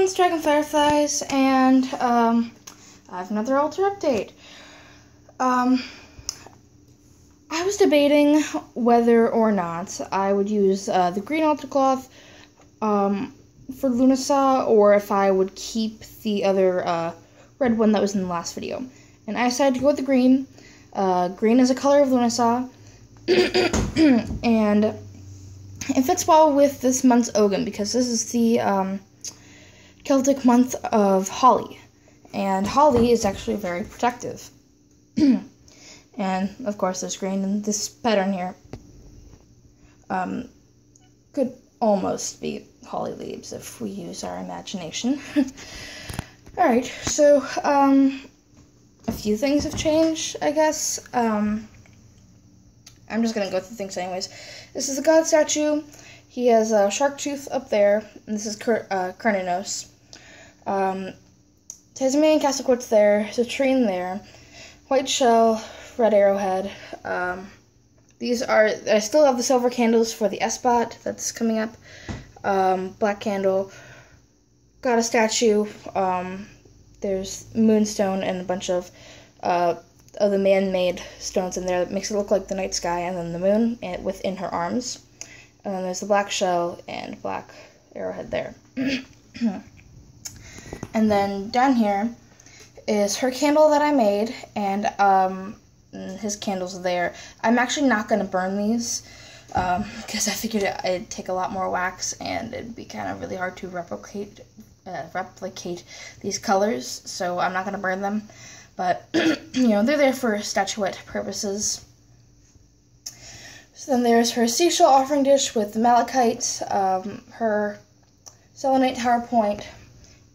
everyone's Dragon Fireflies, and I have another altar update. I was debating whether or not I would use the green altar cloth for Lughnasadh, or if I would keep the other red one that was in the last video. And I decided to go with the green. Green is a color of Lughnasadh, and it fits well with this month's Ogham, because this is the Celtic month of holly, and holly is actually very protective. And of course there's green in this pattern here. Could almost be holly leaves if we use our imagination. Alright, so a few things have changed, I guess. I'm just gonna go through things anyways. This is a god statue. He has a shark tooth up there, and this is Kerninos. Tasmanian castle quartz there, citrine there, white shell, red arrowhead. I still have the silver candles for the S-Bot that's coming up. Black candle. Got a statue. There's moonstone and a bunch of the man-made stones in there that makes it look like the night sky, and then the moon within her arms. And then there's the black shell and black arrowhead there. And then down here is her candle that I made, and his candles there. I'm actually not going to burn these, because I figured it'd take a lot more wax, and it'd be kind of really hard to replicate these colors, so I'm not going to burn them. But, you know, they're there for statuette purposes. So then there's her seashell offering dish with the malachite, her selenite tower point,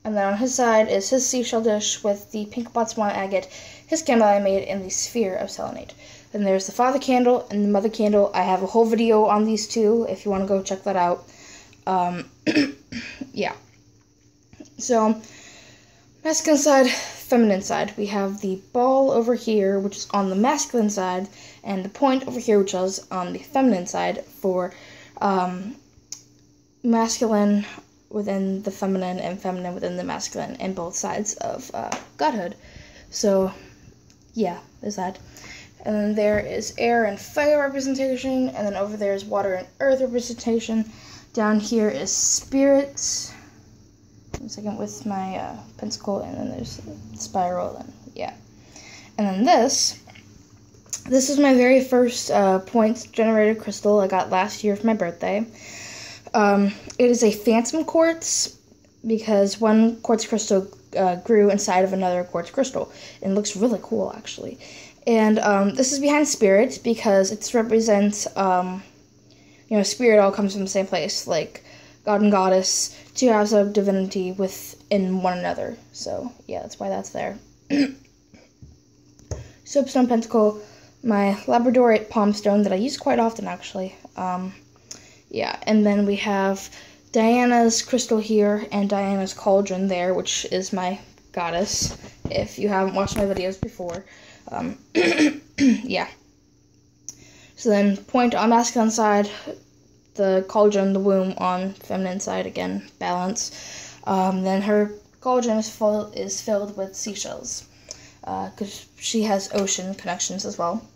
and then on his side is his seashell dish with the pink botswana agate, his candle I made in the sphere of selenite. Then there's the father candle and the mother candle. I have a whole video on these two if you want to go check that out. Yeah. So, masculine side, feminine side. We have the ball over here, which is on the masculine side, and the point over here, which is on the feminine side, for masculine within the feminine and feminine within the masculine, and both sides of godhood. So, yeah, there's that. And then there is air and fire representation, and then over there is water and earth representation. Down here is spirits. One second, with my pencil, and then there's a spiral, and yeah. And then this is my very first points generated crystal I got last year for my birthday. It is a phantom quartz, because one quartz crystal grew inside of another quartz crystal, and it looks really cool, actually. And this is behind spirit, because it represents, spirit all comes from the same place, like god and goddess, two halves of divinity within one another. So, yeah, that's why that's there. Soapstone pentacle, my labradorite palm stone that I use quite often, actually. Yeah, and then we have Diana's crystal here, and Diana's cauldron there, which is my goddess, if you haven't watched my videos before. Yeah. So then, point on masculine side, the cauldron, the womb on feminine side, again, balance. Then her cauldron is filled with seashells, because she has ocean connections as well.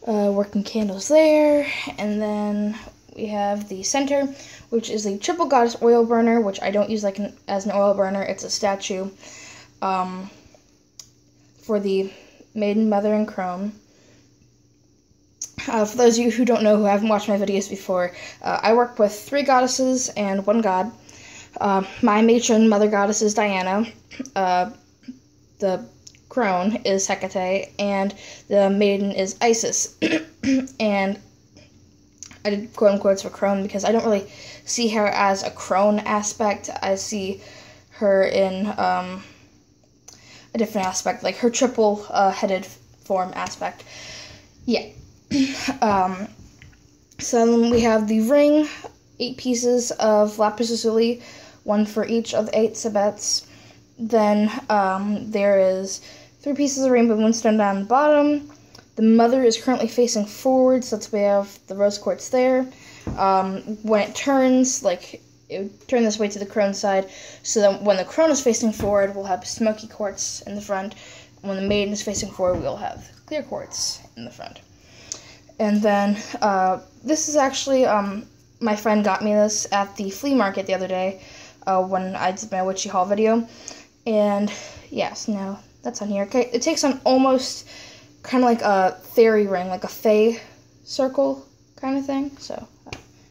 Working candles there, and then we have the center, which is the triple goddess oil burner, which I don't use as an oil burner. It's a statue for the maiden, mother, and crone. For those of you who don't know, who haven't watched my videos before, I work with 3 goddesses and 1 god. My matron mother goddess is Diana. The crone is Hecate, and the maiden is Isis. And I did quote-unquote for crone because I don't really see her as a crone aspect. I see her in a different aspect, like her triple-headed form aspect. Yeah. So then we have the ring, 8 pieces of lapis lazuli, 1 for each of the 8 sabbats. Then there is 3 pieces of rainbow moonstone down the bottom. The mother is currently facing forward, so that's why we have the rose quartz there. When it turns, like it would turn this way to the crone side, so that when the crone is facing forward, we'll have smoky quartz in the front. And when the maiden is facing forward, we'll have clear quartz in the front. And then this is actually my friend got me this at the flea market the other day when I did my witchy haul video. And yes, now that's on here. Okay, it takes on almost kind of like a fairy ring, like a fae circle kind of thing. So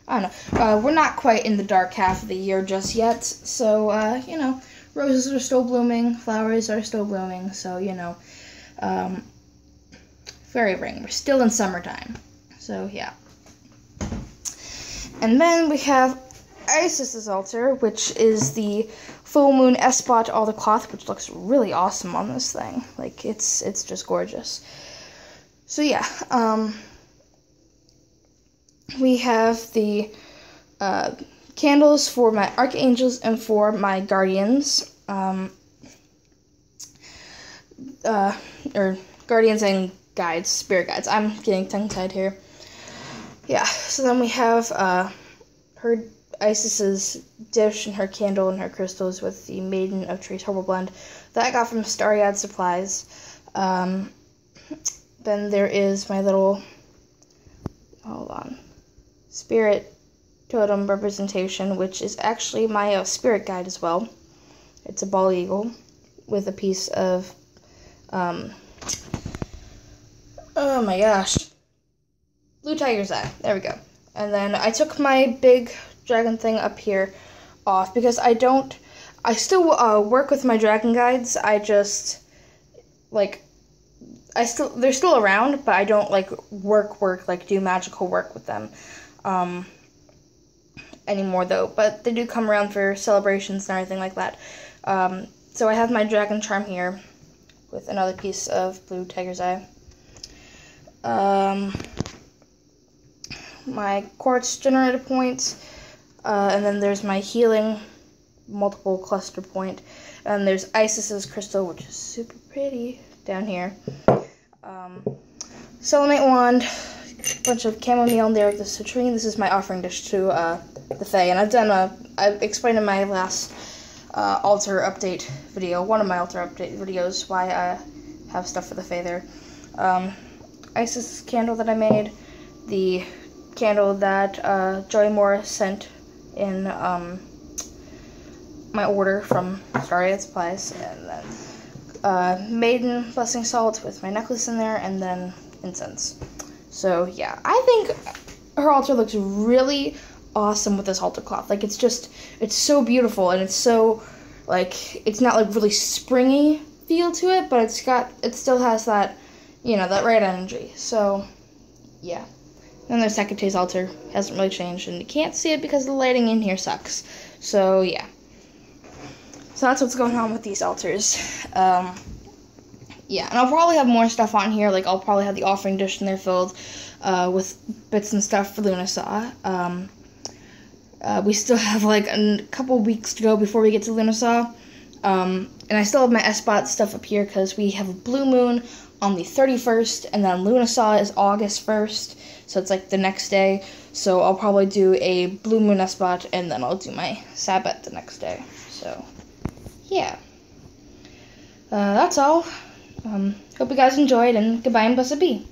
I don't know. We're not quite in the dark half of the year just yet, so you know, roses are still blooming, flowers are still blooming. So you know, fairy ring. We're still in summertime. So yeah. And then we have Isis's altar, which is the full moon spot altar cloth, which looks really awesome on this thing. Like it's just gorgeous. So yeah, we have the candles for my archangels and for my guardians, or guardians and guides, spirit guides. I'm getting tongue-tied here. Yeah, so then we have her Isis's dish and her candle and her crystals with the Maiden of Trees Herbal Blend that I got from Starryad Supplies. Then there is my little, hold on, spirit totem representation, which is actually my spirit guide as well. It's a bald eagle with a piece of, oh my gosh, blue tiger's eye. There we go. And then I took my big dragon thing up here off because I still work with my dragon guides. I just, like, they're still around, but I don't, like, like, do magical work with them, anymore, though, but they do come around for celebrations and everything like that. So I have my dragon charm here with another piece of blue tiger's eye. My quartz generator points, and then there's my healing multiple cluster point, and there's Isis's crystal, which is super pretty down here. Selenite wand, a bunch of chamomile and there with the citrine. This is my offering dish to the Fae, and I explained in my last altar update video, one of my altar update videos, why I have stuff for the Fae there. Isis candle that I made, the candle that Joey Morris sent in my order from Starryad Supplies, and then Maiden Blessing Salt with my necklace in there, and then incense. So yeah, I think her altar looks really awesome with this altar cloth. Like it's so beautiful, and it's so, like, it's not like really springy feel to it, but it still has that, you know, that right energy. So yeah. And there's Hecate's altar, hasn't really changed, and you can't see it because the lighting in here sucks. So yeah. So that's what's going on with these altars. Yeah, and I'll probably have more stuff on here. Like, I'll probably have the offering dish in there filled with bits and stuff for Lughnasadh. We still have, like, a couple weeks to go before we get to Lughnasadh. And I still have my S-Bot stuff up here because we have a blue moon on the 31st, and then Lughnasadh is August 1st, so it's, like, the next day. So I'll probably do a blue moon S-Bot, and then I'll do my Sabbat the next day. So, yeah. That's all. Hope you guys enjoyed, and goodbye and blessed be.